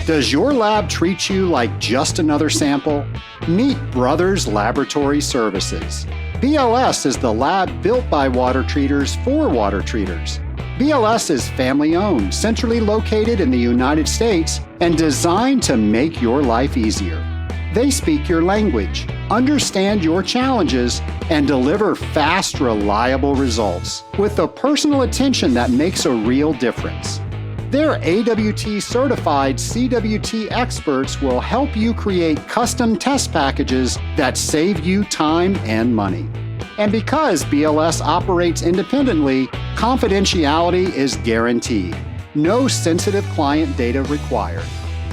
Does your lab treat you like just another sample? Meet Brothers Laboratory Services. BLS is the lab built by water treaters for water treaters. BLS is family-owned, centrally located in the United States, and designed to make your life easier. They speak your language, understand your challenges, and deliver fast, reliable results with the personal attention that makes a real difference. Their AWT-certified CWT experts will help you create custom test packages that save you time and money. And because BLS operates independently, confidentiality is guaranteed. No sensitive client data required.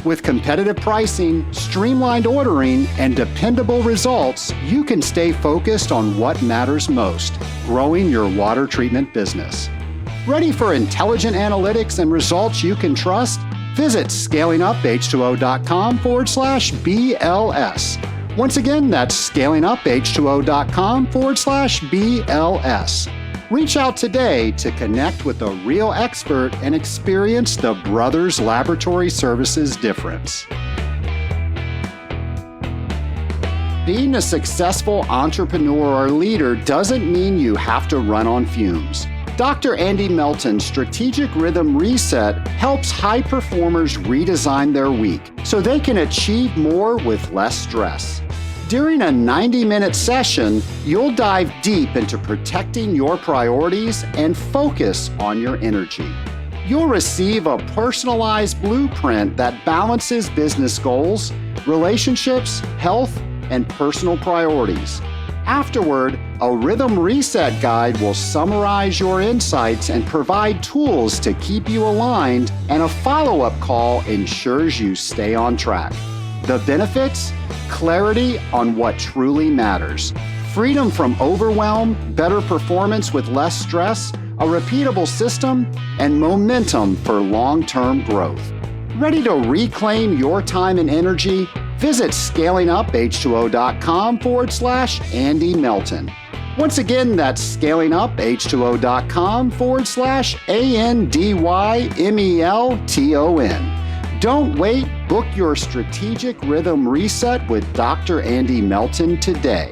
With competitive pricing, streamlined ordering, and dependable results, you can stay focused on what matters most, growing your water treatment business. Ready for intelligent analytics and results you can trust? Visit scalinguph2o.com/BLS. Once again, that's scalinguph2o.com/BLS. Reach out today to connect with a real expert and experience the Brothers Laboratory Services difference. Being a successful entrepreneur or leader doesn't mean you have to run on fumes. Dr. Andy Melton's Strategic Rhythm Reset helps high performers redesign their week so they can achieve more with less stress. During a 90-minute session, you'll dive deep into protecting your priorities and focus on your energy. You'll receive a personalized blueprint that balances business goals, relationships, health, and personal priorities. Afterward, a rhythm reset guide will summarize your insights and provide tools to keep you aligned, and a follow-up call ensures you stay on track. The benefits? Clarity on what truly matters. Freedom from overwhelm, better performance with less stress, a repeatable system, and momentum for long-term growth. Ready to reclaim your time and energy? Visit scalinguph2o.com/Andy Melton. Once again, that's scalinguph2o.com/ANDYMELTON. Don't wait, book your strategic rhythm reset with Dr. Andy Melton today.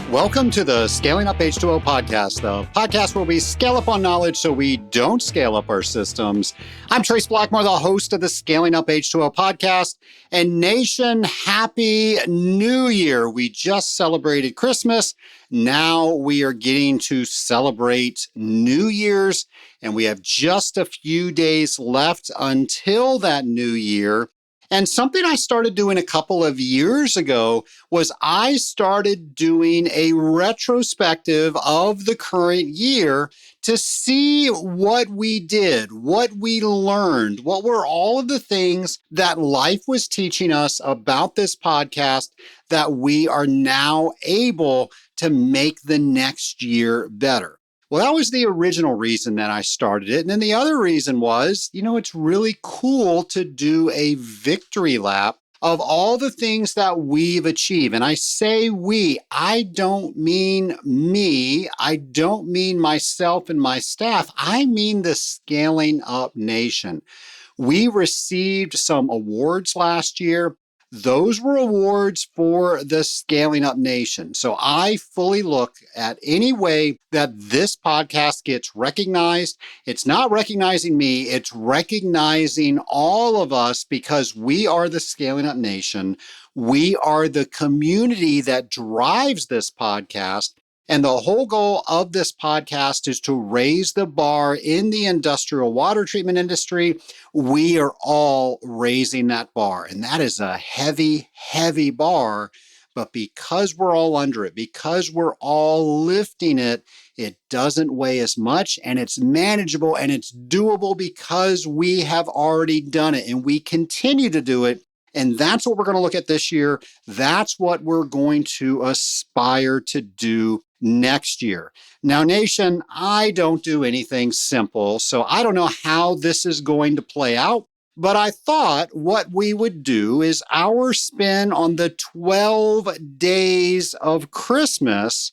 Welcome to the Scaling Up H2O podcast, the podcast where we scale up on knowledge so we don't scale up our systems. I'm Trace Blackmore, the host of the Scaling Up H2O podcast. And nation, happy New Year. We just celebrated Christmas. Now we are getting to celebrate New Year's, and we have just a few days left until that new year. And something I started doing a couple of years ago was I started doing a retrospective of the current year to see what we did, what we learned, what were all of the things that life was teaching us about this podcast that we are now able to make the next year better. Well, that was the original reason that I started it. And then the other reason was, it's really cool to do a victory lap of all the things that we've achieved. And I say we, I don't mean me. I don't mean myself and my staff. I mean the Scaling Up Nation. We received some awards last year. Those were awards for the Scaling Up Nation. So I fully look at any way that this podcast gets recognized. It's not recognizing me, it's recognizing all of us because we are the Scaling Up Nation. We are the community that drives this podcast. And the whole goal of this podcast is to raise the bar in the industrial water treatment industry. We are all raising that bar. And that is a heavy, heavy bar. But because we're all under it, because we're all lifting it, it doesn't weigh as much, and it's manageable and it's doable because we have already done it and we continue to do it. And that's what we're going to look at this year. That's what we're going to aspire to do next year. Now, nation, I don't do anything simple, so I don't know how this is going to play out, but I thought what we would do is our spin on the 12 days of Christmas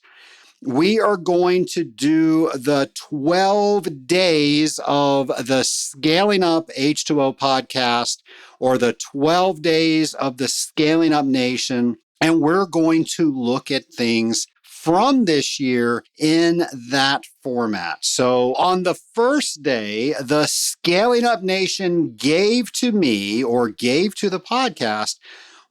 We are going to do the 12 days of the Scaling Up H2O podcast, or the 12 days of the Scaling Up Nation. And we're going to look at things from this year in that format. So on the first day, the Scaling Up Nation gave to me, or gave to the podcast,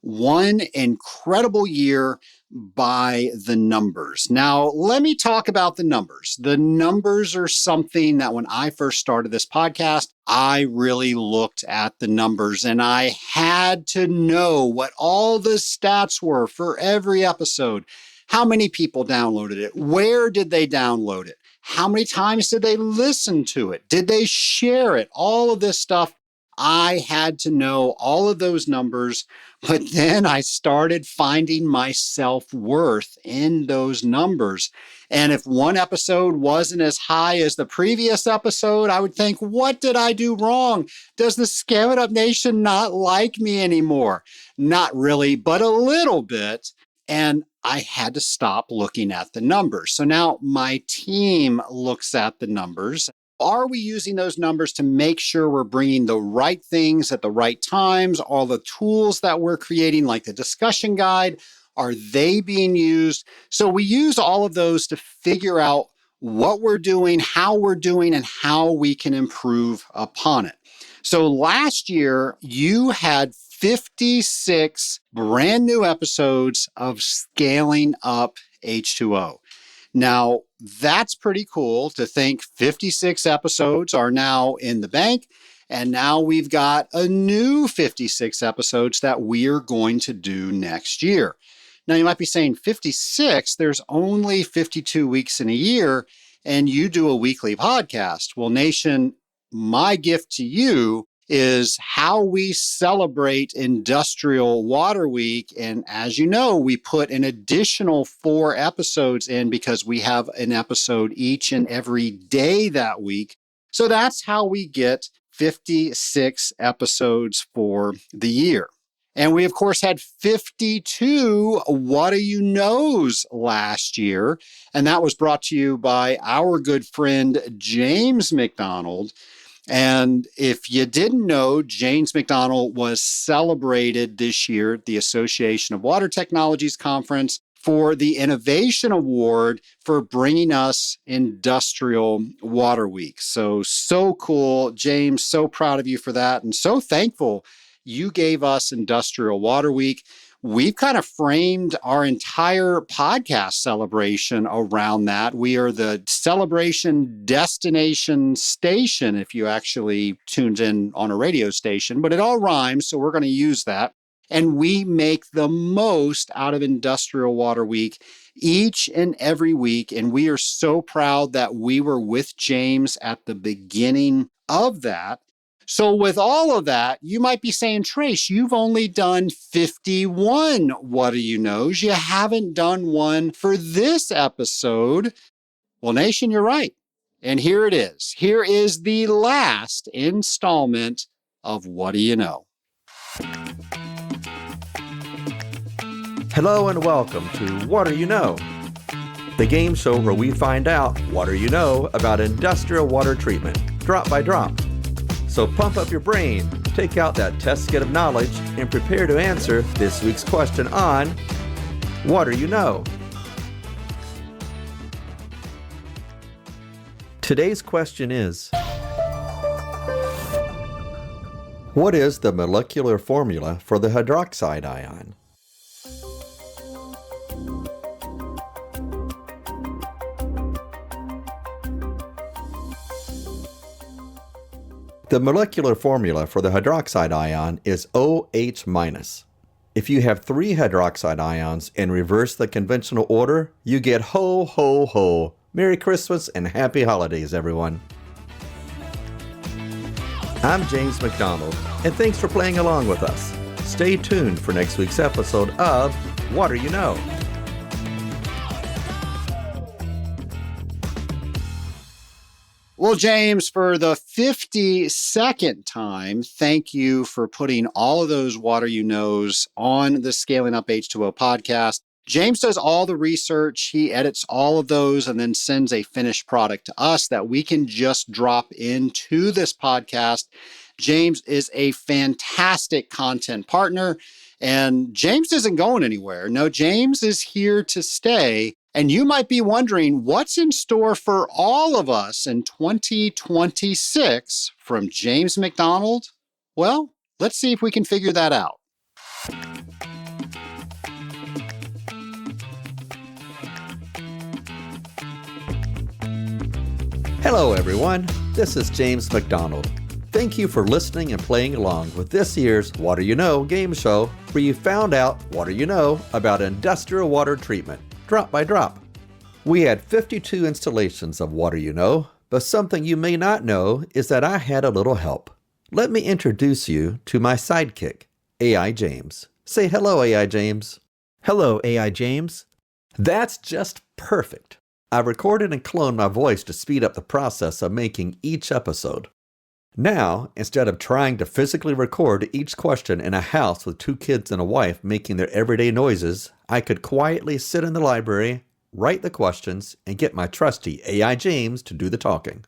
one incredible year by the numbers. Now, let me talk about the numbers. The numbers are something that when I first started this podcast, I really looked at the numbers and I had to know what all the stats were for every episode. How many people downloaded it? Where did they download it? How many times did they listen to it? Did they share it? All of this stuff. I had to know all of those numbers, but then I started finding my self-worth in those numbers. And if one episode wasn't as high as the previous episode, I would think, what did I do wrong? Does the Scale It Up Nation not like me anymore? Not really, but a little bit. And I had to stop looking at the numbers. So now my team looks at the numbers. Are we using those numbers to make sure we're bringing the right things at the right times? All the tools that we're creating, like the discussion guide, are they being used? So we use all of those to figure out what we're doing, and how we can improve upon it. So last year, you had 56 brand new episodes of Scaling Up H2O. Now, that's pretty cool to think 56 episodes are now in the bank. And now we've got a new 56 episodes that we're going to do next year. Now, you might be saying 56, there's only 52 weeks in a year, and you do a weekly podcast. Well, Nation, my gift to you is how we celebrate Industrial Water Week. And as you know, we put an additional 4 episodes in because we have an episode each and every day that week. So that's how we get 56 episodes for the year. And we, of course, had 52 What Do You Knows last year. And that was brought to you by our good friend, James McDonald. And if you didn't know, James McDonald was celebrated this year at the Association of Water Technologies Conference for the Innovation Award for bringing us Industrial Water Week. So cool. James, so proud of you for that, and so thankful you gave us Industrial Water Week. We've kind of framed our entire podcast celebration around that. We are the celebration destination station, if you actually tuned in on a radio station, but it all rhymes, so we're going to use that. And we make the most out of Industrial Water Week each and every week. And we are so proud that we were with James at the beginning of that. So with all of that, you might be saying, Trace, you've only done 51 What Do You Knows? You haven't done one for this episode. Well, Nation, you're right. And here it is. Here is the last installment of What Do You Know? Hello and welcome to What Do You Know? The game show where we find out what do you know about industrial water treatment, drop by drop. So pump up your brain, take out that test kit of knowledge, and prepare to answer this week's question on What Do You Know? Today's question is, what is the molecular formula for the hydroxide ion? The molecular formula for the hydroxide ion is OH-. If you have 3 hydroxide ions and reverse the conventional order, you get ho, ho, ho. Merry Christmas and Happy Holidays, everyone. I'm James McDonald, and thanks for playing along with us. Stay tuned for next week's episode of What Do You Know? Well, James, for the 52nd time, thank you for putting all of those What Do You Knows on the Scaling Up H2O podcast. James does all the research. He edits all of those and then sends a finished product to us that we can just drop into this podcast. James is a fantastic content partner, and James isn't going anywhere. No, James is here to stay. And you might be wondering what's in store for all of us in 2026 from James McDonald? Well, let's see if we can figure that out. Hello, everyone. This is James McDonald. Thank you for listening and playing along with this year's What Do You Know game show, where you found out what do you know about industrial water treatment, drop by drop. We had 52 installations of What Do You Know, but something you may not know is that I had a little help. Let me introduce you to my sidekick, AI James. Say hello, AI James. Hello, AI James. That's just perfect. I recorded and cloned my voice to speed up the process of making each episode. Now, instead of trying to physically record each question in a house with 2 kids and a wife making their everyday noises, I could quietly sit in the library, write the questions, and get my trusty AI James to do the talking.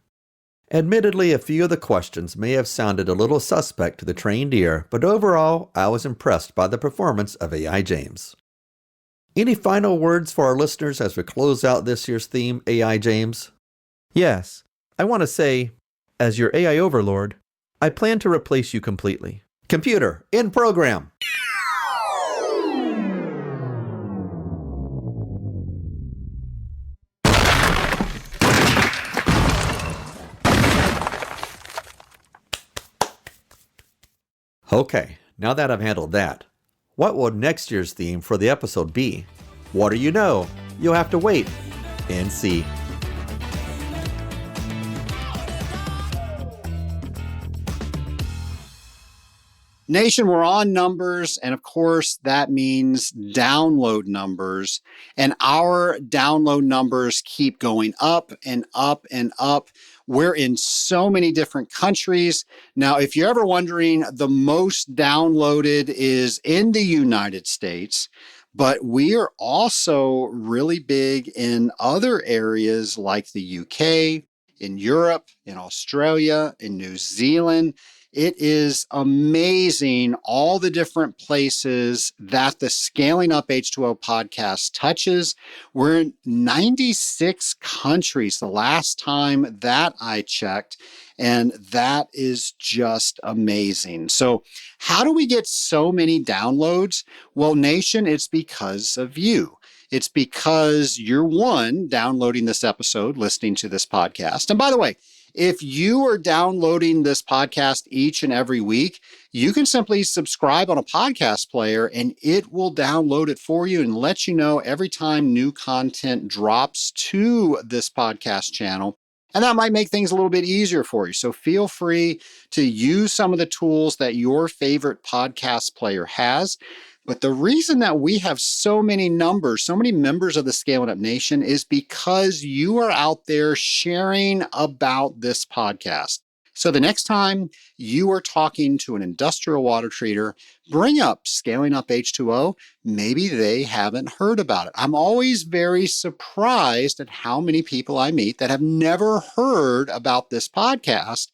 Admittedly, a few of the questions may have sounded a little suspect to the trained ear, but overall, I was impressed by the performance of AI James. Any final words for our listeners as we close out this year's theme, AI James? Yes, I want to say, as your AI overlord, I plan to replace you completely. Computer, in program. Okay, now that I've handled that, what will next year's theme for the episode be? What do you know? You'll have to wait and see. Nation, we're on numbers, and of course, that means download numbers. And our download numbers keep going up and up and up. We're in so many different countries. Now, if you're ever wondering, the most downloaded is in the United States, but we are also really big in other areas like the UK, in Europe, in Australia, in New Zealand. It is amazing all the different places that the Scaling Up H2O podcast touches. We're in 96 countries the last time that I checked, and that is just amazing. So how do we get so many downloads? Well, Nation, it's because of you. It's because you're one, downloading this episode, listening to this podcast. And by the way, if you are downloading this podcast each and every week, you can simply subscribe on a podcast player and it will download it for you and let you know every time new content drops to this podcast channel. And that might make things a little bit easier for you. So feel free to use some of the tools that your favorite podcast player has. But the reason that we have so many numbers, so many members of the Scaling Up Nation is because you are out there sharing about this podcast. So the next time you are talking to an industrial water treater, bring up Scaling Up H2O. Maybe they haven't heard about it. I'm always very surprised at how many people I meet that have never heard about this podcast.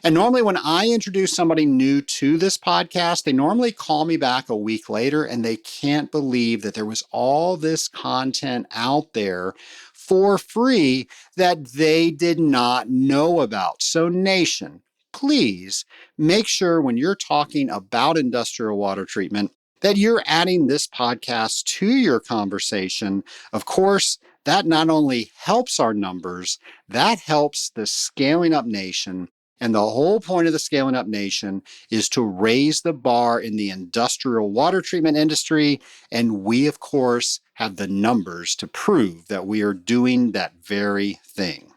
And normally when I introduce somebody new to this podcast, they normally call me back a week later and they can't believe that there was all this content out there for free that they did not know about. So Nation, please make sure when you're talking about industrial water treatment that you're adding this podcast to your conversation. Of course, that not only helps our numbers, that helps the Scaling Up Nation. And the whole point of the Scaling Up Nation is to raise the bar in the industrial water treatment industry. And we, of course, have the numbers to prove that we are doing that very thing.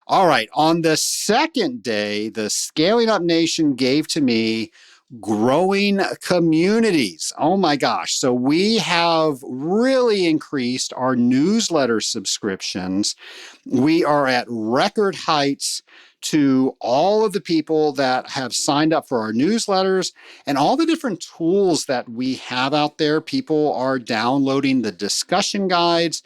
All right, on the second day, the Scaling Up Nation gave to me growing communities. Oh my gosh. So we have really increased our newsletter subscriptions. We are at record heights to all of the people that have signed up for our newsletters and all the different tools that we have out there. People are downloading the discussion guides.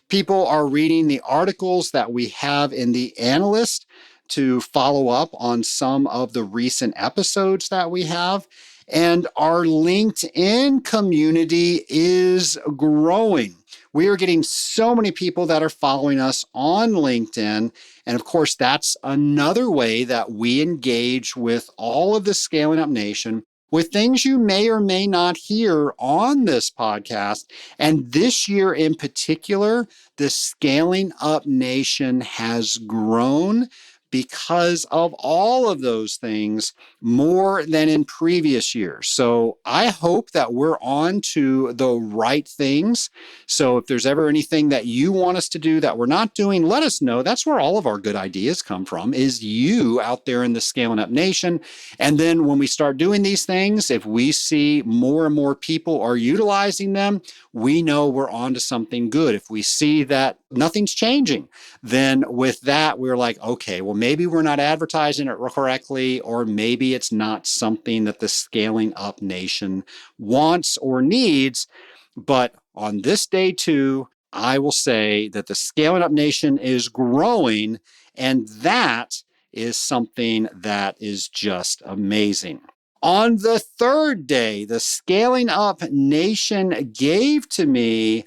People are reading the articles that we have in the Analyst to follow up on some of the recent episodes that we have. And our LinkedIn community is growing. We are getting so many people that are following us on LinkedIn. And of course, that's another way that we engage with all of the Scaling Up Nation with things you may or may not hear on this podcast. And this year in particular, the Scaling Up Nation has grown because of all of those things more than in previous years. So I hope that we're on to the right things. So if there's ever anything that you want us to do that we're not doing, let us know. That's where all of our good ideas come from, is you out there in the Scaling Up Nation. And then when we start doing these things, if we see more and more people are utilizing them, we know we're on to something good. If we see that nothing's changing, then with that, we're like, okay, well, maybe we're not advertising it correctly, or maybe it's not something that the Scaling Up Nation wants or needs. But on this day two, I will say that the Scaling Up Nation is growing, and that is something that is just amazing. On the third day, the Scaling Up Nation gave to me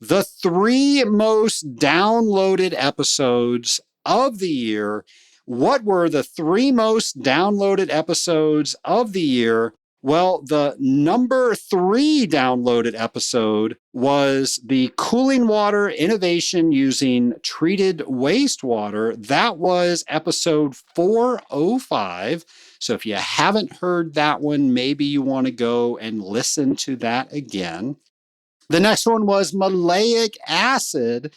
the 3 most downloaded episodes of the year. What were the 3 most downloaded episodes of the year? Well, the number 3 downloaded episode was the cooling water innovation using treated wastewater. That was episode 405. So if you haven't heard that one, maybe you want to go and listen to that again. The next one was maleic acid.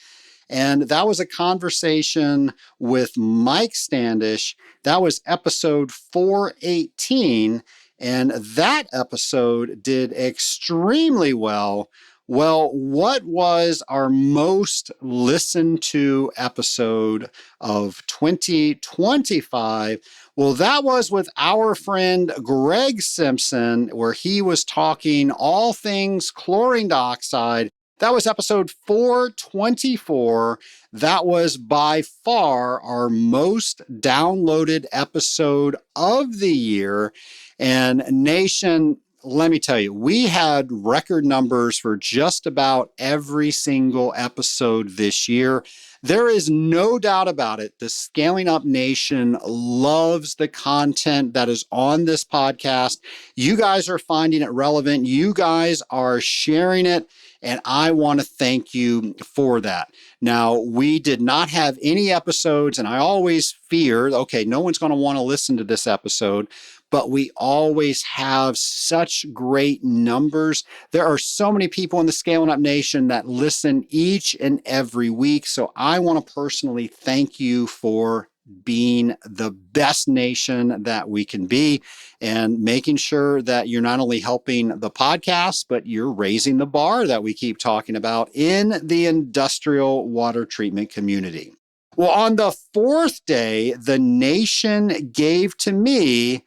And that was a conversation with Mike Standish. That was episode 418. And that episode did extremely well. Well, what was our most listened to episode of 2025? Well, that was with our friend Greg Simpson, where he was talking all things chlorine dioxide. That was episode 424. That was by far our most downloaded episode of the year. And Nation, let me tell you, we had record numbers for just about every single episode this year. There is no doubt about it. The Scaling Up Nation loves the content that is on this podcast. You guys are finding it relevant. You guys are sharing it. And I want to thank you for that. Now, we did not have any episodes, and I always feared, okay, no one's going to want to listen to this episode, but we always have such great numbers. There are so many people in the Scaling Up Nation that listen each and every week. So I want to personally thank you for being the best nation that we can be and making sure that you're not only helping the podcast, but you're raising the bar that we keep talking about in the industrial water treatment community. Well, on the 4th day, the nation gave to me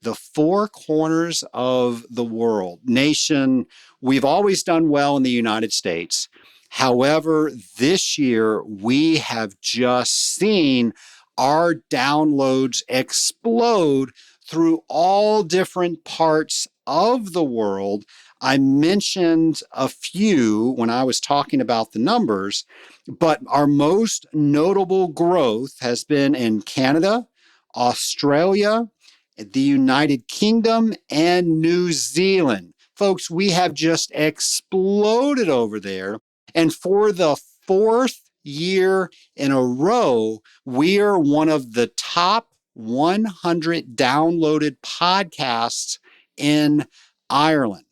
the 4 corners of the world. Nation, we've always done well in the United States. However, this year we have just seen our downloads explode through all different parts of the world. I mentioned a few when I was talking about the numbers, but our most notable growth has been in Canada, Australia, the United Kingdom, and New Zealand. Folks, we have just exploded over there. And for the 4th year in a row, we are one of the top 100 downloaded podcasts in Ireland.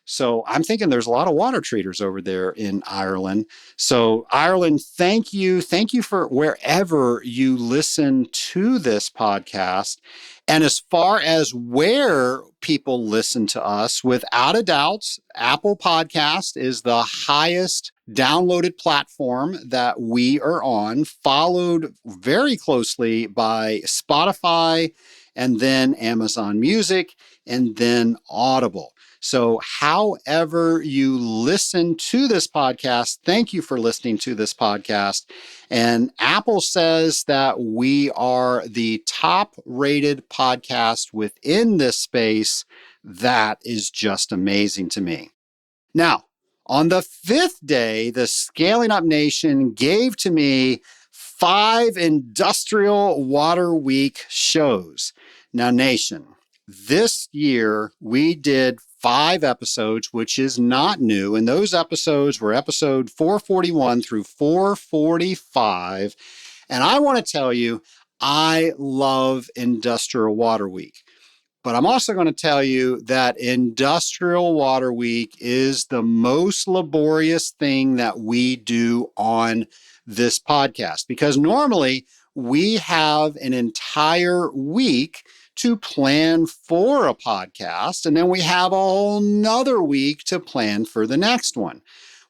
So I'm thinking there's a lot of water treaters over there in Ireland. So Ireland, thank you. Thank you for wherever you listen to this podcast. And as far as where people listen to us, without a doubt, Apple Podcast is the highest downloaded platform that we are on, followed very closely by Spotify and then Amazon Music and then Audible. So, however you listen to this podcast, thank you for listening to this podcast. And Apple says that we are the top rated podcast within this space. That is just amazing to me. Now, on the fifth day, the Scaling Up Nation gave to me 5 Industrial Water Week shows. Now, Nation, this year we did 5 episodes, which is not new. And those episodes were episode 441 through 445. And I want to tell you, I love Industrial Water Week. But I'm also going to tell you that Industrial Water Week is the most laborious thing that we do on this podcast, because normally we have an entire week to plan for a podcast, and then we have a whole nother week to plan for the next one.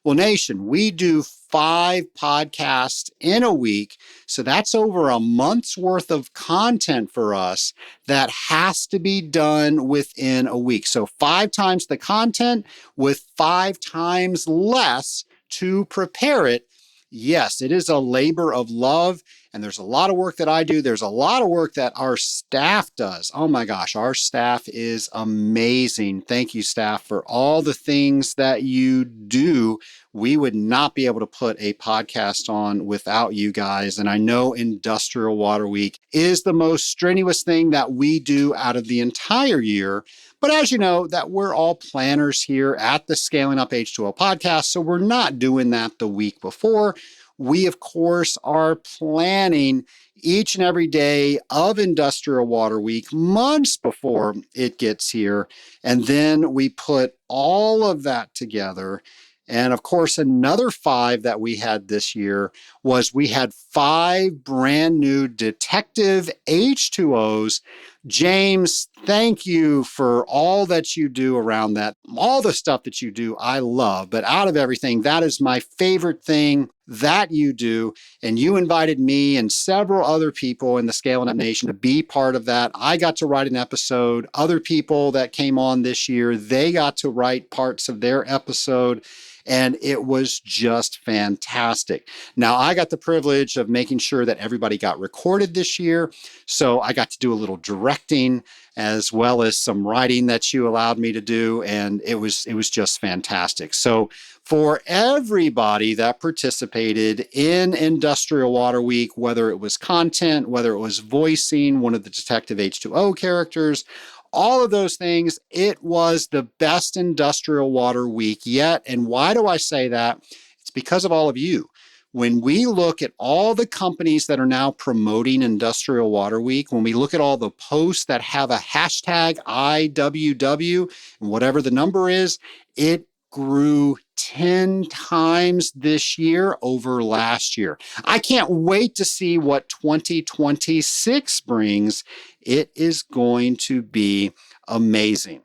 Well, Nation, we do 5 podcasts in a week. So that's over a month's worth of content for us that has to be done within a week. So 5 times the content with 5 times less to prepare it. Yes, it is a labor of love, and there's a lot of work that I do. There's a lot of work that our staff does. Oh my gosh, our staff is amazing. Thank you, staff, for all the things that you do. We would not be able to put a podcast on without you guys. And I know Industrial Water Week is the most strenuous thing that we do out of the entire year. But as you know, that we're all planners here at the Scaling Up H2O podcast, so we're not doing that the week before. We, of course, are planning each and every day of Industrial Water Week months before it gets here. And then we put all of that together. And of course, another 5 that we had this year was we had 5 brand new Detective H2Os. James, thank you for all that you do around that. All the stuff that you do, I love. But out of everything, that is my favorite thing that you do. And you invited me and several other people in the Scaling Up Nation to be part of that. I got to write an episode. Other people that came on this year, they got to write parts of their episode. And it was just fantastic. Now, I got the privilege of making sure that everybody got recorded this year. So I got to do a little directing as well as some writing that you allowed me to do. And it was just fantastic. So for everybody that participated in Industrial Water Week, whether it was content, whether it was voicing one of the Detective H2O characters, all of those things, it was the best Industrial Water Week yet. And why do I say that? It's because of all of you. When we look at all the companies that are now promoting Industrial Water Week, when we look at all the posts that have a hashtag IWW, and whatever the number is, it grew 10 times this year over last year. I can't wait to see what 2026 brings. It is going to be amazing.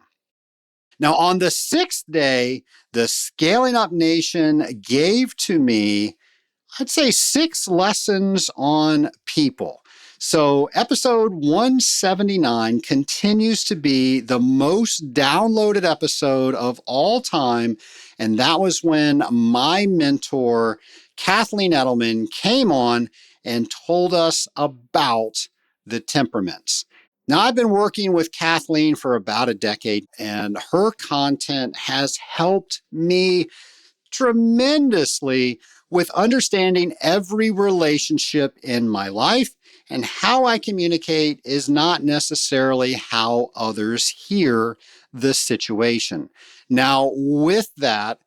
Now, on the 6th day, the Scaling Up Nation gave to me, I'd say, 6 lessons on people. So episode 179 continues to be the most downloaded episode of all time. And that was when my mentor, Kathleen Edelman, came on and told us about the temperaments. Now, I've been working with Kathleen for about a decade, and her content has helped me tremendously with understanding every relationship in my life, and how I communicate is not necessarily how others hear the situation. Now, with that,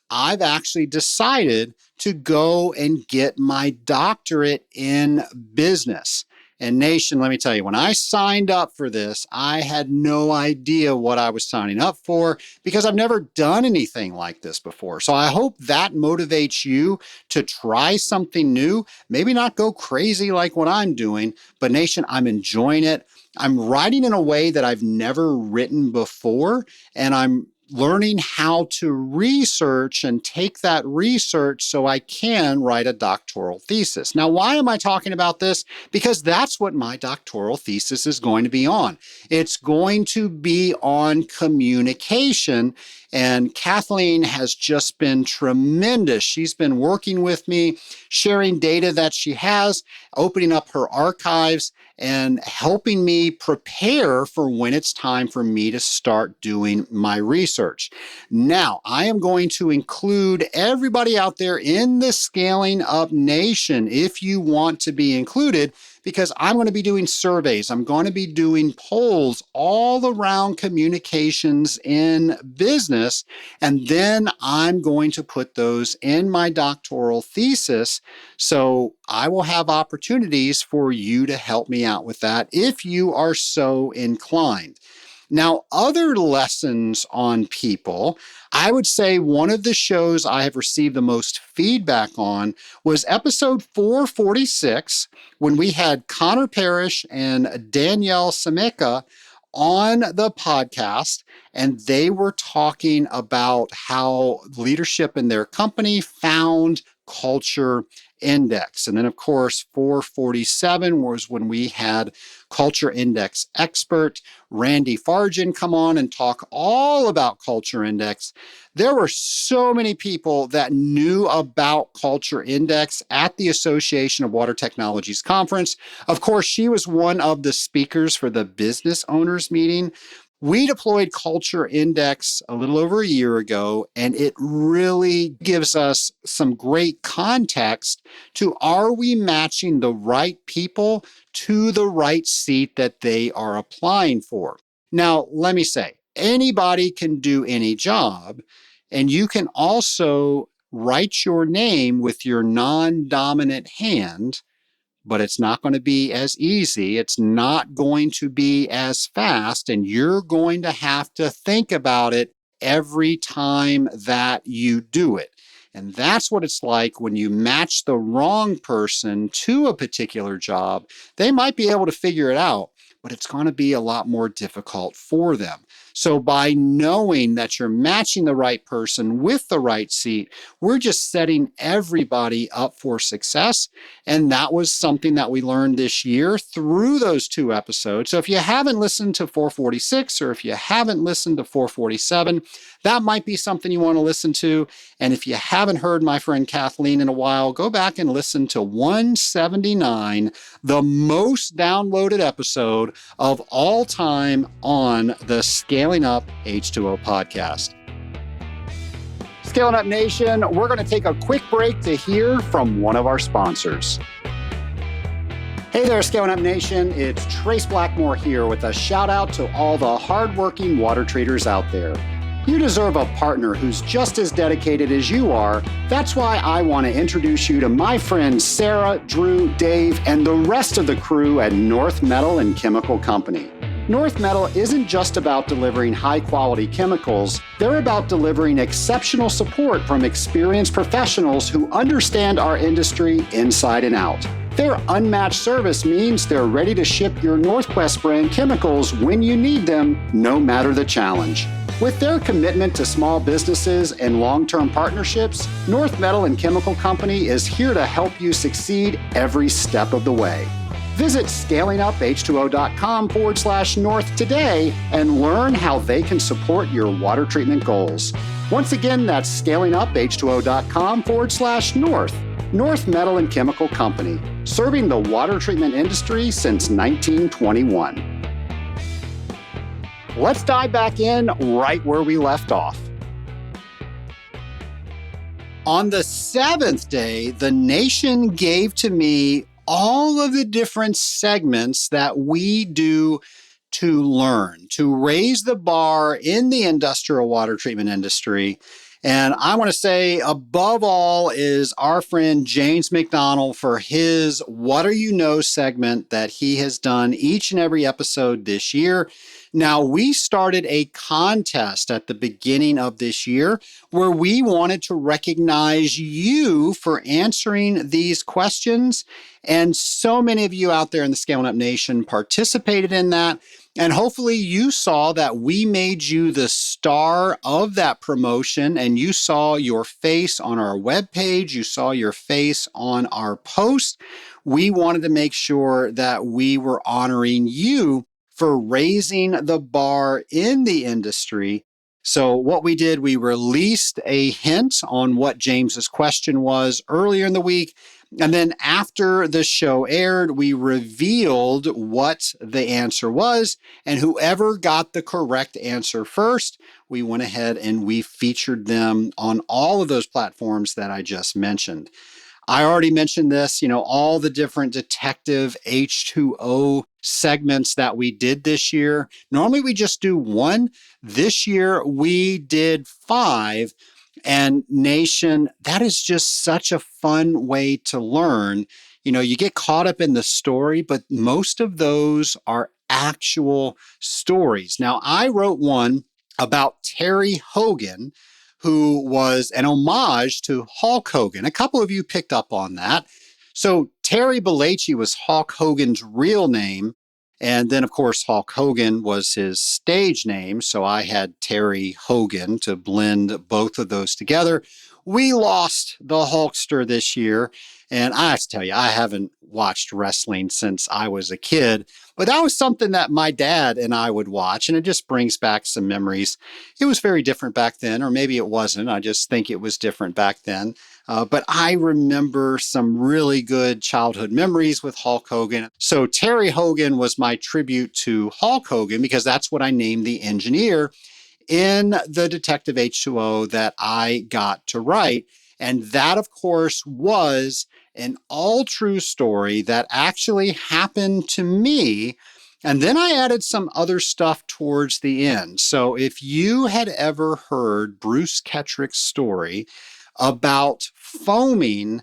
I've actually decided to go and get my doctorate in business. And Nation, let me tell you, when I signed up for this, I had no idea what I was signing up for because I've never done anything like this before. So I hope that motivates you to try something new, maybe not go crazy like what I'm doing, but Nation, I'm enjoying it. I'm writing in a way that I've never written before, and I'm learning how to research and take that research so I can write a doctoral thesis. Now, why am I talking about this? Because that's what my doctoral thesis is going to be on. It's going to be on communication. And Kathleen has just been tremendous. She's been working with me, sharing data that she has, opening up her archives, and helping me prepare for when it's time for me to start doing my research. Now, I am going to include everybody out there in the Scaling Up Nation if you want to be included, because I'm going to be doing surveys. I'm going to be doing polls all around communications in business. And then I'm going to put those in my doctoral thesis. So I will have opportunities for you to help me out with that if you are so inclined. Now, other lessons on people, I would say one of the shows I have received the most feedback on was episode 446, when we had Connor Parrish and Danielle Sameka on the podcast, and they were talking about how leadership in their company found culture index. And then, of course, 447 was when we had culture index expert Randy Farjan come on and talk all about culture index. There were so many people that knew about culture index at the Association of Water Technologies conference. Of course, she was one of the speakers for the business owners meeting. We deployed Culture Index a little over a year ago, and it really gives us some great context to, are we matching the right people to the right seat that they are applying for? Now, let me say, anybody can do any job, and you can also write your name with your non-dominant hand, but it's not going to be as easy. It's not going to be as fast, and you're going to have to think about it every time that you do it. And that's what it's like when you match the wrong person to a particular job. They might be able to figure it out, but it's going to be a lot more difficult for them. So by knowing that you're matching the right person with the right seat, we're just setting everybody up for success. And that was something that we learned this year through those two episodes. So if you haven't listened to 446, or if you haven't listened to 447, that might be something you want to listen to. And if you haven't heard my friend Kathleen in a while, go back and listen to 179, the most downloaded episode of all time on the Scaling Up H2O podcast. Scaling Up Nation, we're going to take a quick break to hear from one of our sponsors. Hey there, Scaling Up Nation. It's Trace Blackmore here with a shout out to all the hardworking water treaters out there. You deserve a partner who's just as dedicated as you are. That's why I want to introduce you to my friends Sarah, Drew, Dave, and the rest of the crew at North Metal and Chemical Company. North Metal isn't just about delivering high-quality chemicals. They're about delivering exceptional support from experienced professionals who understand our industry inside and out. Their unmatched service means they're ready to ship your Northwest brand chemicals when you need them, no matter the challenge. With their commitment to small businesses and long-term partnerships, North Metal and Chemical Company is here to help you succeed every step of the way. Visit scalinguph2o.com/north today and learn how they can support your water treatment goals. Once again, that's scalinguph2o.com/north. North Metal and Chemical Company, serving the water treatment industry since 1921. Let's dive back in right where we left off. On the seventh day, the nation gave to me all of the different segments that we do to learn, to raise the bar in the industrial water treatment industry. And I want to say, above all, is our friend James McDonald for his What Are You Know segment that he has done each and every episode this year. Now, we started a contest at the beginning of this year where we wanted to recognize you for answering these questions. And so many of you out there in the Scaling Up Nation participated in that. And hopefully you saw that we made you the star of that promotion, and you saw your face on our webpage. You saw your face on our post. We wanted to make sure that we were honoring you for raising the bar in the industry. So what we did, we released a hint on what James's question was earlier in the week. And then after the show aired, we revealed what the answer was. And whoever got the correct answer first, we went ahead and we featured them on all of those platforms that I just mentioned. I already mentioned this, all the different Detective H2O segments that we did this year. Normally we just do one. This year we did 5. And Nation, that is just such a fun way to learn. You get caught up in the story, but most of those are actual stories. Now, I wrote one about Terry Hogan, who was an homage to Hulk Hogan. A couple of you picked up on that. So Terry Bollea was Hulk Hogan's real name. And then, of course, Hulk Hogan was his stage name. So I had Terry Hogan to blend both of those together. We lost the Hulkster this year. And I have to tell you, I haven't watched wrestling since I was a kid. But that was something that my dad and I would watch. And it just brings back some memories. It was very different back then, or maybe it wasn't. I just think it was different back then. But I remember some really good childhood memories with Hulk Hogan. So Terry Hogan was my tribute to Hulk Hogan because that's what I named the engineer in the Detective H2O that I got to write. And that, of course, was an all true story that actually happened to me. And then I added some other stuff towards the end. So if you had ever heard Bruce Kettrick's story about foaming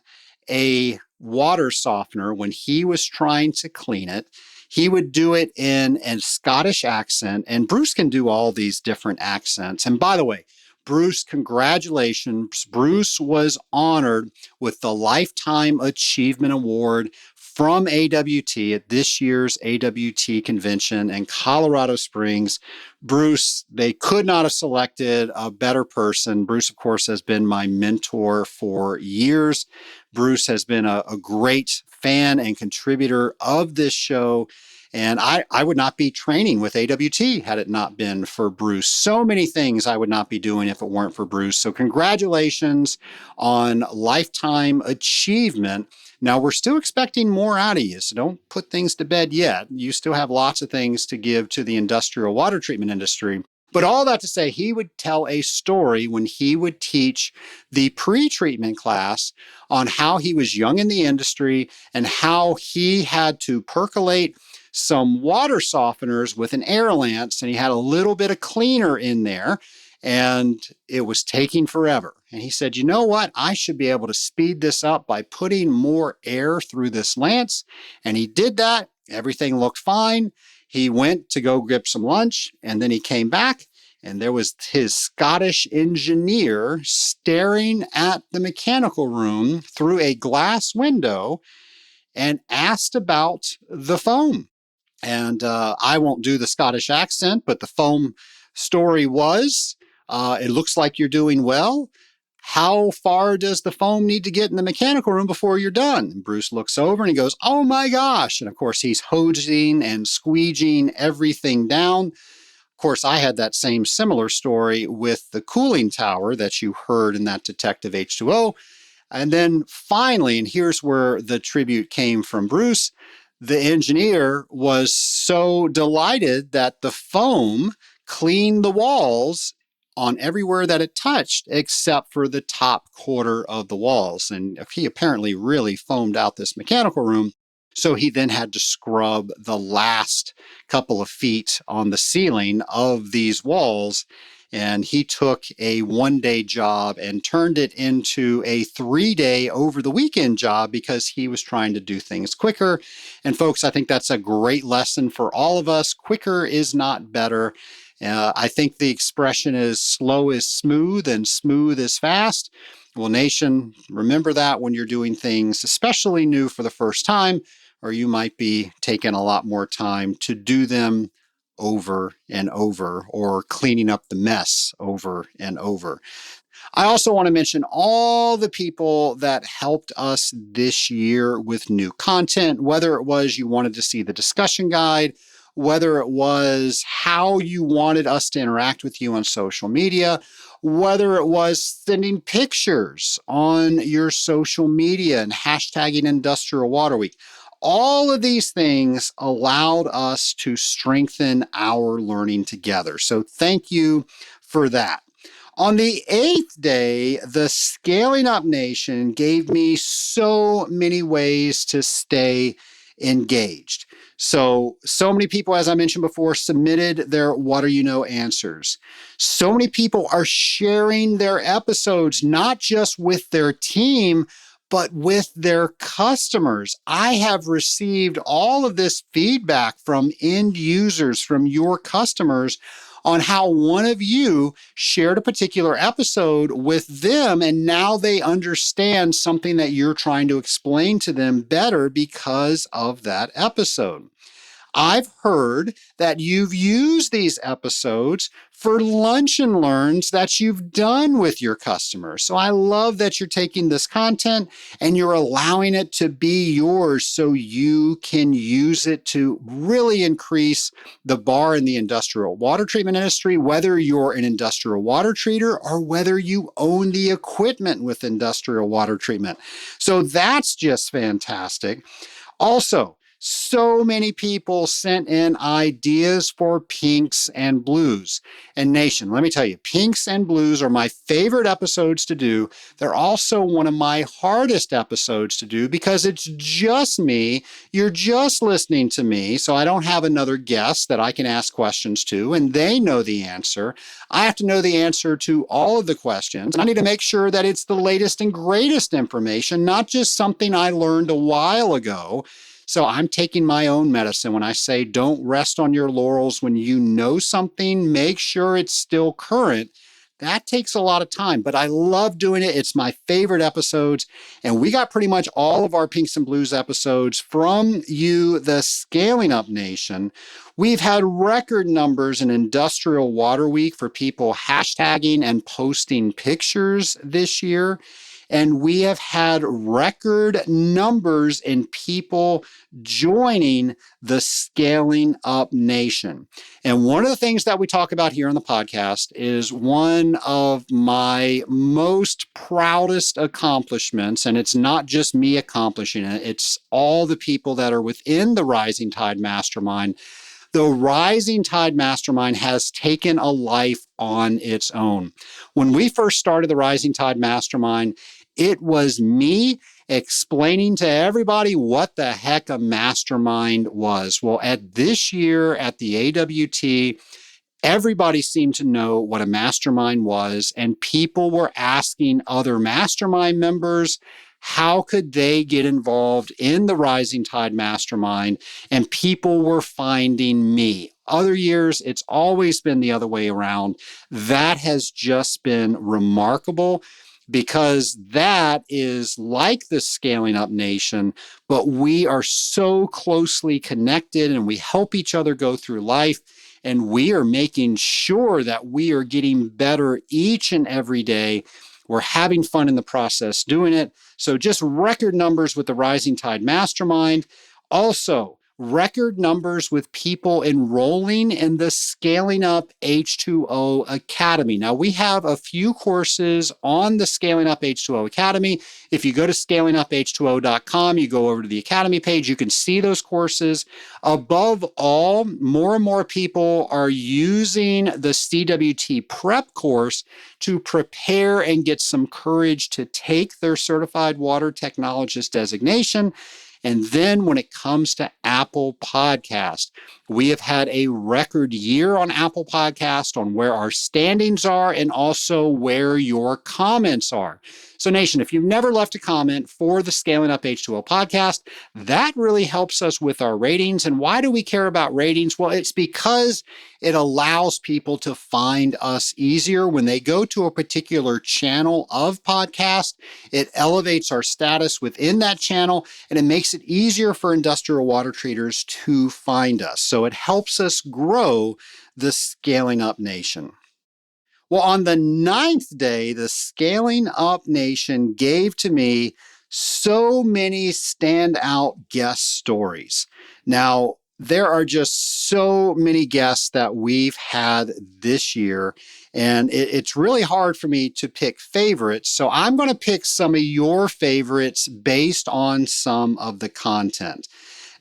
a water softener when he was trying to clean it, he would do it in a Scottish accent. And Bruce can do all these different accents. And by the way, Bruce, congratulations. Bruce was honored with the Lifetime Achievement Award from AWT at this year's AWT convention in Colorado Springs. Bruce, they could not have selected a better person. Bruce, of course, has been my mentor for years. Bruce has been a great fan and contributor of this show. And I would not be training with AWT had it not been for Bruce. So many things I would not be doing if it weren't for Bruce. So congratulations on Lifetime Achievement. Now, we're still expecting more out of you, so don't put things to bed yet. You still have lots of things to give to the industrial water treatment industry. But all that to say, he would tell a story when he would teach the pre-treatment class on how he was young in the industry and how he had to percolate some water softeners with an air lance, and he had a little bit of cleaner in there, and it was taking forever. And he said, you know what? I should be able to speed this up by putting more air through this lance. And he did that. Everything looked fine. He went to go grab some lunch, and then he came back, and there was his Scottish engineer staring at the mechanical room through a glass window and asked about the foam. And I won't do the Scottish accent, but the foam story was, it looks like you're doing well. How far does the foam need to get in the mechanical room before you're done? And Bruce looks over and he goes, oh my gosh. And of course, he's hosing and squeegeeing everything down. Of course, I had that same similar story with the cooling tower that you heard in that Detective H2O. And then finally, and here's where the tribute came from Bruce, the engineer was so delighted that the foam cleaned the walls on everywhere that it touched, except for the top quarter of the walls. And he apparently really foamed out this mechanical room. So he then had to scrub the last couple of feet on the ceiling of these walls. And he took a 1-day job and turned it into a 3-day over the weekend job because he was trying to do things quicker. And folks, I think that's a great lesson for all of us. Quicker is not better. I think the expression is slow is smooth and smooth is fast. Well, nation, remember that when you're doing things, especially new for the first time, or you might be taking a lot more time to do them over and over, or cleaning up the mess over and over. I also want to mention all the people that helped us this year with new content, whether it was you wanted to see the discussion guide, whether it was how you wanted us to interact with you on social media, whether it was sending pictures on your social media and hashtagging Industrial Water Week. All of these things allowed us to strengthen our learning together. So thank you for that. On the 8th day, the Scaling Up Nation gave me so many ways to stay engaged. So many people, as I mentioned before, submitted their What Do You Know answers. So many people are sharing their episodes, not just with their team, but with their customers. I have received all of this feedback from end users, from your customers, on how one of you shared a particular episode with them, and now they understand something that you're trying to explain to them better because of that episode. I've heard that you've used these episodes for lunch and learns that you've done with your customers. So I love that you're taking this content and you're allowing it to be yours so you can use it to really increase the bar in the industrial water treatment industry, whether you're an industrial water treater or whether you own the equipment with industrial water treatment. So that's just fantastic. Also, so many people sent in ideas for pinks and blues. And nation, let me tell you, pinks and blues are my favorite episodes to do. They're also one of my hardest episodes to do because it's just me. You're just listening to me. So I don't have another guest that I can ask questions to, and they know the answer. I have to know the answer to all of the questions. I need to make sure that it's the latest and greatest information, not just something I learned a while ago. So I'm taking my own medicine when I say don't rest on your laurels. When you know something, make sure it's still current. That takes a lot of time, but I love doing it. It's my favorite episodes. And we got pretty much all of our Pinks and Blues episodes from you, the Scaling Up Nation. We've had record numbers in Industrial Water Week for people hashtagging and posting pictures this year. And we have had record numbers in people joining the Scaling Up Nation. And one of the things that we talk about here on the podcast is one of my most proudest accomplishments. And it's not just me accomplishing it, it's all the people that are within the Rising Tide Mastermind. The Rising Tide Mastermind has taken a life on its own. When we first started the Rising Tide Mastermind, it was me explaining to everybody what the heck a mastermind was. Well, at this year at the AWT, everybody seemed to know what a mastermind was, and people were asking other mastermind members how could they get involved in the Rising Tide Mastermind, and people were finding me. Other years, it's always been the other way around. That has just been remarkable, because that is like the Scaling Up Nation, but we are so closely connected and we help each other go through life, and we are making sure that we are getting better each and every day. We're having fun in the process doing it. So just record numbers with the Rising Tide Mastermind. Also, record numbers with people enrolling in the Scaling Up H2O Academy. Now, we have a few courses on the Scaling Up H2O Academy. If you go to scalinguph2o.com, you go over to the Academy page, you can see those courses. Above all, more and more people are using the CWT prep course to prepare and get some courage to take their Certified Water Technologist designation. And then when it comes to Apple Podcast, we have had a record year on Apple Podcast on where our standings are and also where your comments are. So, Nation, if you've never left a comment for the Scaling Up H2O podcast, that really helps us with our ratings. And why do we care about ratings? Well, it's because it allows people to find us easier when they go to a particular channel of podcast. It elevates our status within that channel, and it makes it easier for industrial water treaters to find us. So it helps us grow the Scaling Up Nation. Well, on the 9th day, the Scaling Up Nation gave to me so many standout guest stories. Now, there are just so many guests that we've had this year, and it's really hard for me to pick favorites. So I'm going to pick some of your favorites based on some of the content.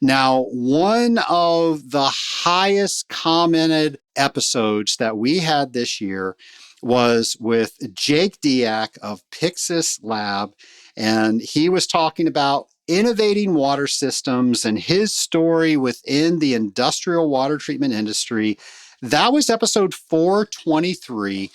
Now, one of the highest commented episodes that we had this year was with Jake Diak of Pixis Lab, and he was talking about innovating water systems and his story within the industrial water treatment industry. That was episode 423.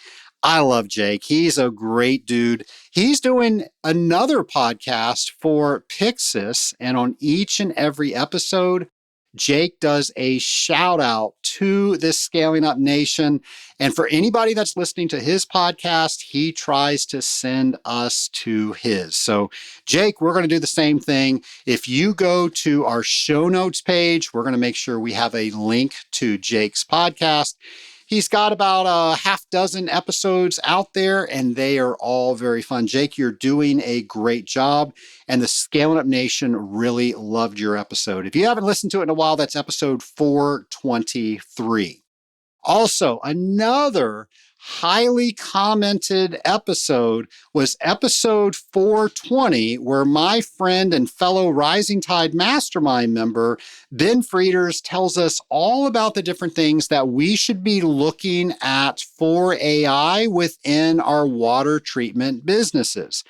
I love Jake. He's a great dude. He's doing another podcast for Pixis, and on each and every episode, Jake does a shout out to this Scaling Up Nation. And for anybody that's listening to his podcast, he tries to send us to his. So, Jake, we're going to do the same thing. If you go to our show notes page, we're going to make sure we have a link to Jake's podcast. He's got about a half dozen episodes out there, and they are all very fun. Jake, you're doing a great job, and the Scaling Up Nation really loved your episode. If you haven't listened to it in a while, that's episode 423. Also, another highly commented episode was episode 420, where my friend and fellow Rising Tide Mastermind member, Ben Frieders, tells us all about the different things that we should be looking at for AI within our water treatment businesses.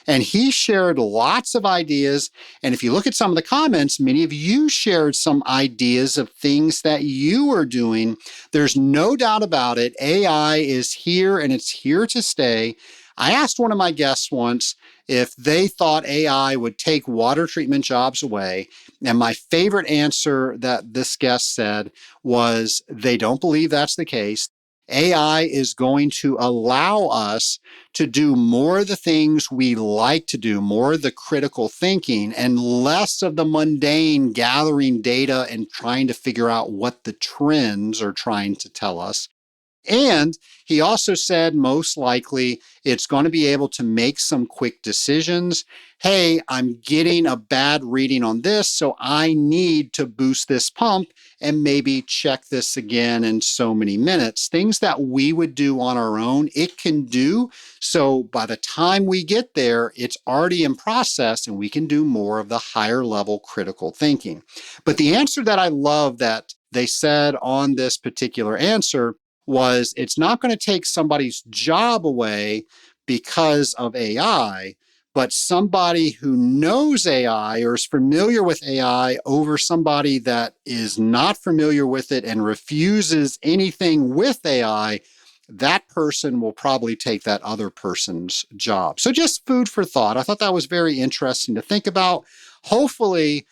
And he shared lots of ideas. And if you look at some of the comments, many of you shared some ideas of things that you are doing. There's no doubt about it. AI is here and it's here to stay. I asked one of my guests once if they thought AI would take water treatment jobs away. And my favorite answer that this guest said was they don't believe that's the case. AI is going to allow us to do more of the things we like to do, more of the critical thinking, and less of the mundane gathering data and trying to figure out what the trends are trying to tell us. And he also said most likely it's going to be able to make some quick decisions. Hey, I'm getting a bad reading on this, so I need to boost this pump and maybe check this again in so many minutes. Things that we would do on our own, it can do. So by the time we get there, it's already in process and we can do more of the higher level critical thinking. But the answer that I love that they said on this particular answer was it's not going to take somebody's job away because of AI, but somebody who knows AI or is familiar with AI over somebody that is not familiar with it and refuses anything with AI, that person will probably take that other person's job. So just food for thought. I thought that was very interesting to think about. Hopefully,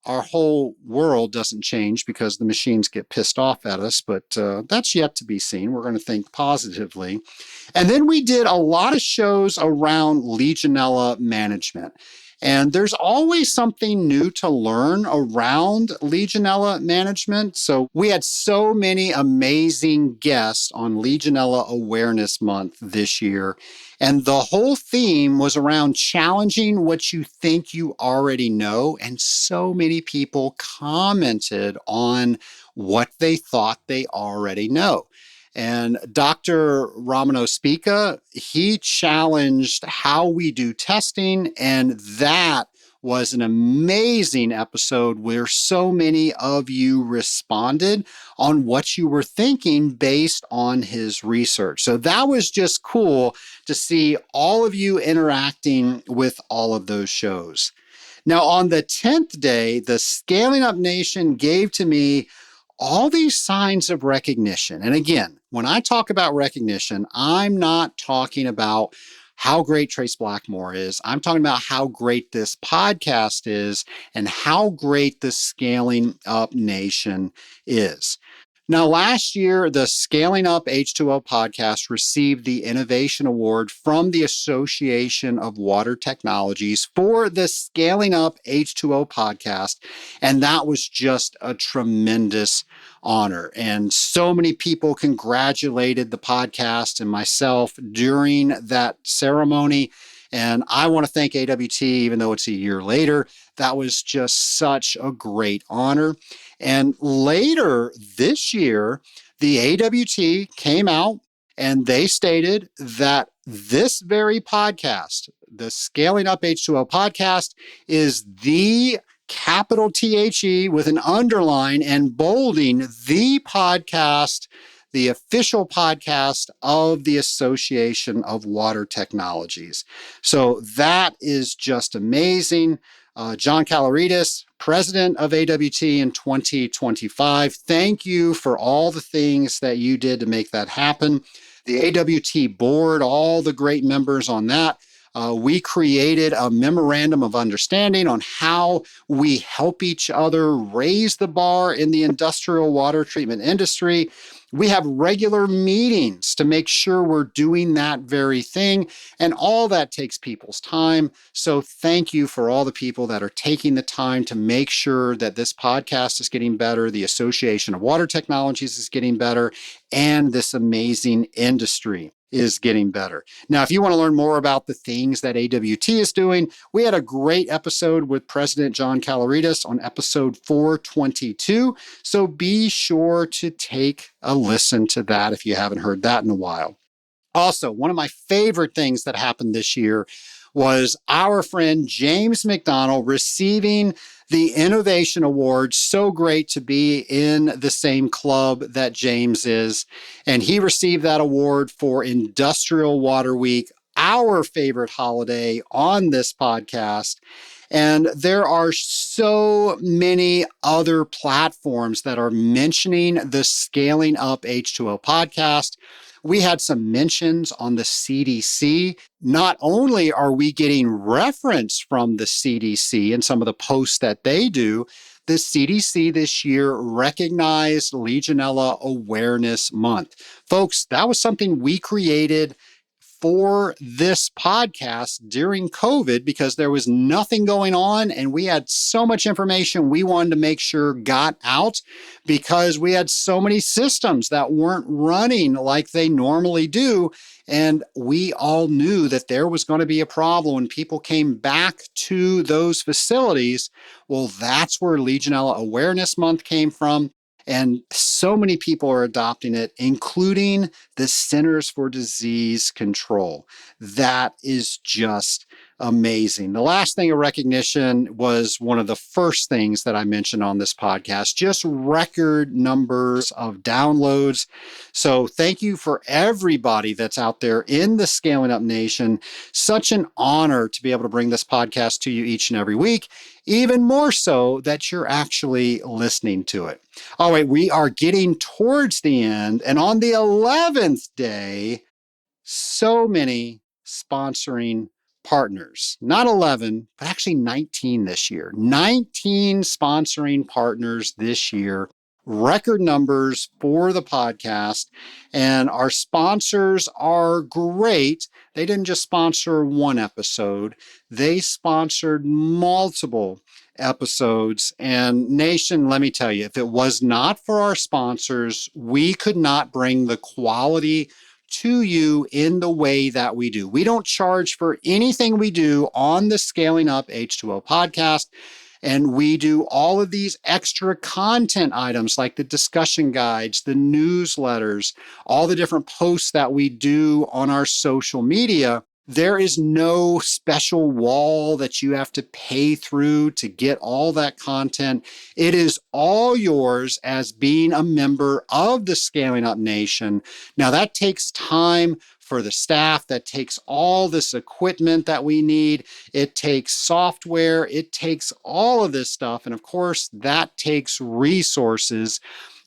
our whole world doesn't change because the machines get pissed off at us, but that's yet to be seen. We're going to think positively. And then we did a lot of shows around Legionella management. And there's always something new to learn around Legionella management. So we had so many amazing guests on Legionella Awareness Month this year. And the whole theme was around challenging what you think you already know. And so many people commented on what they thought they already know. And Dr. Ramano Spica, he challenged how we do testing, and that was an amazing episode where so many of you responded on what you were thinking based on his research. So that was just cool to see all of you interacting with all of those shows. Now, on the 10th day, the Scaling Up Nation gave to me all these signs of recognition. And again, when I talk about recognition, I'm not talking about how great Trace Blackmore is. I'm talking about how great this podcast is and how great the Scaling Up Nation is. Now, last year, the Scaling Up H2O podcast received the Innovation Award from the Association of Water Technologies for the Scaling Up H2O podcast. And that was just a tremendous honor. And so many people congratulated the podcast and myself during that ceremony. And I want to thank AWT, even though it's a year later. That was just such a great honor. And later this year, the AWT came out and they stated that this very podcast, the Scaling Up H2O podcast, is the capital THE with an underline and bolding, the podcast, the official podcast of the Association of Water Technologies. So that is just amazing. John Caloridis, president of AWT in 2025. Thank you for all the things that you did to make that happen. The AWT board, all the great members on that. We created a memorandum of understanding on how we help each other raise the bar in the industrial water treatment industry. We have regular meetings to make sure we're doing that very thing, and all that takes people's time. So thank you for all the people that are taking the time to make sure that this podcast is getting better, the Association of Water Technologies is getting better, and this amazing industry is getting better. Now, if you want to learn more about the things that AWT is doing, we had a great episode with President John Caloridis on episode 422. So be sure to take a listen to that if you haven't heard that in a while. Also, one of my favorite things that happened this year was our friend James McDonald receiving the Innovation Award. So great to be in the same club that James is. And he received that award for Industrial Water Week, our favorite holiday on this podcast. And there are so many other platforms that are mentioning the Scaling Up H2O podcast. We had some mentions on the CDC. Not only are we getting reference from the CDC and some of the posts that they do, the CDC this year recognized Legionella Awareness Month. Folks, that was something we created for this podcast during COVID because there was nothing going on and we had so much information we wanted to make sure got out because we had so many systems that weren't running like they normally do. And we all knew that there was going to be a problem when people came back to those facilities. Well, that's where Legionella Awareness Month came from. And so many people are adopting it, including the Centers for Disease Control. That is just amazing. The last thing of recognition was one of the first things that I mentioned on this podcast, just record numbers of downloads. So thank you for everybody that's out there in the Scaling Up Nation. Such an honor to be able to bring this podcast to you each and every week, even more so that you're actually listening to it. All right, we are getting towards the end, and on the 11th day, so many sponsoring partners. Not 11, but actually 19 this year. 19 sponsoring partners this year. Record numbers for the podcast. And our sponsors are great. They didn't just sponsor one episode, they sponsored multiple episodes. And Nation, let me tell you, if it was not for our sponsors, we could not bring the quality to you in the way that we do. We don't charge for anything we do on the Scaling Up H2O podcast. And we do all of these extra content items like the discussion guides, the newsletters, all the different posts that we do on our social media. There is no special wall that you have to pay through to get all that content. It is all yours as being a member of the Scaling Up Nation. Now, that takes time for the staff, that takes all this equipment that we need. It takes software. It takes all of this stuff. And of course, that takes resources.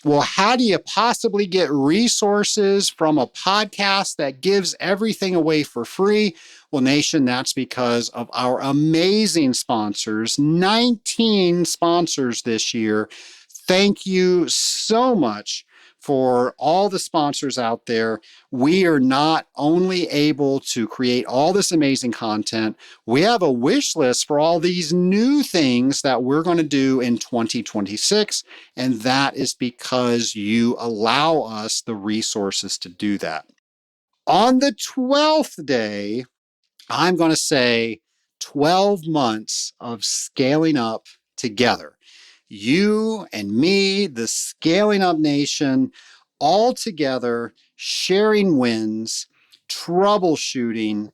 Well, how do you possibly get resources from a podcast that gives everything away for free? Well, Nation, that's because of our amazing sponsors, 19 sponsors this year. Thank you so much for all the sponsors out there. We are not only able to create all this amazing content, we have a wish list for all these new things that we're going to do in 2026. And that is because you allow us the resources to do that. On the 12th day, I'm going to say 12 months of scaling up together. You and me, the Scaling Up Nation, all together, sharing wins, troubleshooting,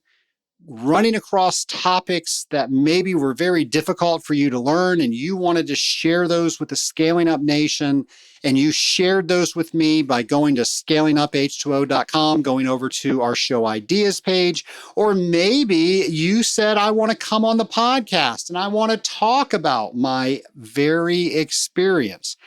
running across topics that maybe were very difficult for you to learn, and you wanted to share those with the Scaling Up Nation, and you shared those with me by going to scalinguph2o.com, going over to our show ideas page, or maybe you said, I want to come on the podcast and I want to talk about my very experience.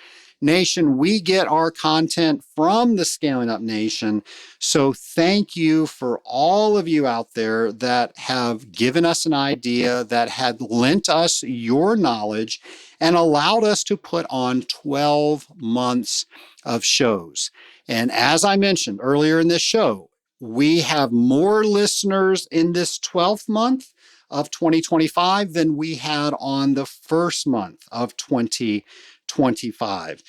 Nation, we get our content from the Scaling Up Nation. So thank you for all of you out there that have given us an idea, that had lent us your knowledge and allowed us to put on 12 months of shows. And as I mentioned earlier in this show, we have more listeners in this 12th month of 2025 than we had on the first month of 2025.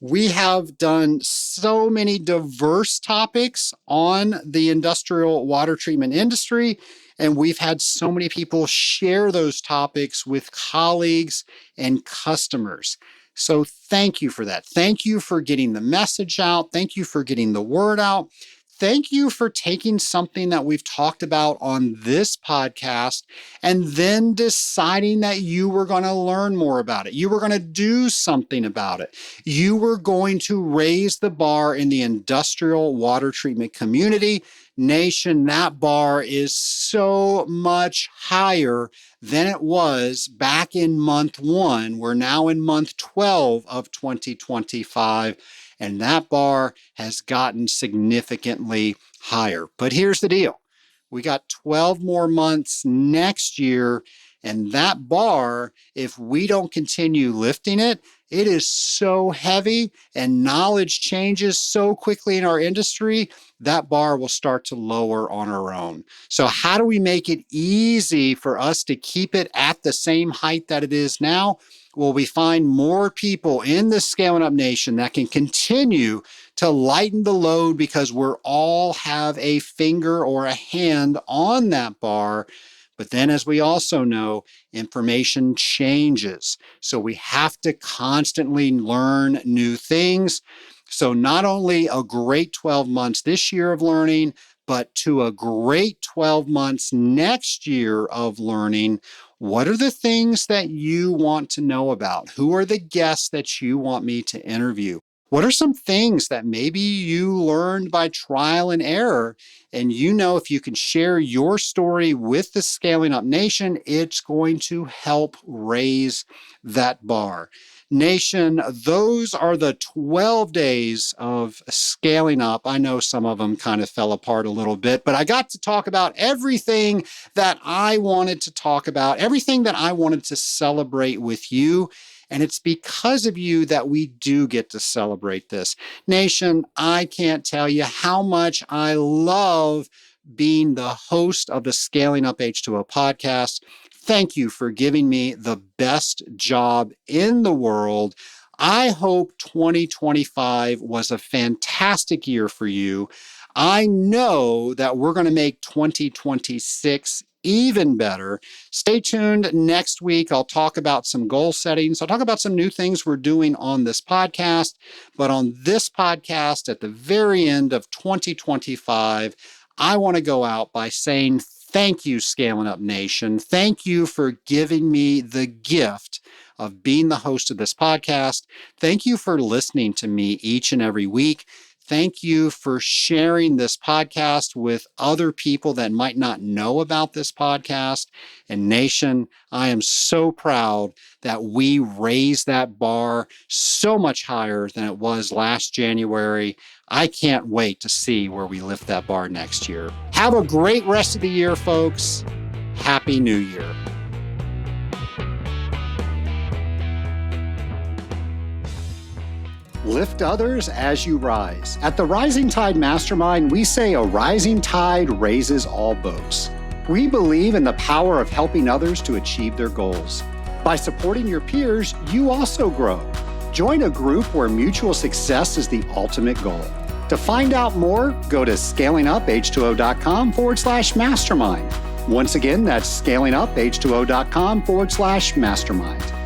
We have done so many diverse topics on the industrial water treatment industry, and we've had so many people share those topics with colleagues and customers. So thank you for that. Thank you for getting the message out. Thank you for getting the word out. Thank you for taking something that we've talked about on this podcast and then deciding that you were going to learn more about it. You were going to do something about it. You were going to raise the bar in the industrial water treatment community. Nation, that bar is so much higher than it was back in month 1. We're now in month 12 of 2025. And that bar has gotten significantly higher. But here's the deal. We got 12 more months next year, and that bar, if we don't continue lifting it, it is so heavy and knowledge changes so quickly in our industry, that bar will start to lower on our own. So how do we make it easy for us to keep it at the same height that it is now? Well, we find more people in the Scaling Up Nation that can continue to lighten the load because we're all have a finger or a hand on that bar. But then, as we also know, information changes. So we have to constantly learn new things. So not only a great 12 months this year of learning, but to a great 12 months next year of learning. What are the things that you want to know about? Who are the guests that you want me to interview? What are some things that maybe you learned by trial and error? And you know, if you can share your story with the Scaling Up Nation, it's going to help raise that bar. Nation, those are the 12 days of scaling up. I know some of them kind of fell apart a little bit, but I got to talk about everything that I wanted to talk about, everything that I wanted to celebrate with you. And it's because of you that we do get to celebrate this. Nation, I can't tell you how much I love being the host of the Scaling Up H2O podcast. Thank you for giving me the best job in the world. I hope 2025 was a fantastic year for you. I know that we're going to make 2026 even better. Stay tuned next week. I'll talk about some goal settings. I'll talk about some new things we're doing on this podcast. But on this podcast, at the very end of 2025, I want to go out by saying thank you, Scaling Up Nation. Thank you for giving me the gift of being the host of this podcast. Thank you for listening to me each and every week. Thank you for sharing this podcast with other people that might not know about this podcast. And Nation, I am so proud that we raised that bar so much higher than it was last January. I can't wait to see where we lift that bar next year. Have a great rest of the year, folks. Happy New Year. Lift others as you rise. At the Rising Tide Mastermind, we say a rising tide raises all boats. We believe in the power of helping others to achieve their goals. By supporting your peers, you also grow. Join a group where mutual success is the ultimate goal. To find out more, go to scalinguph2o.com/mastermind. Once again, that's scalinguph2o.com/mastermind.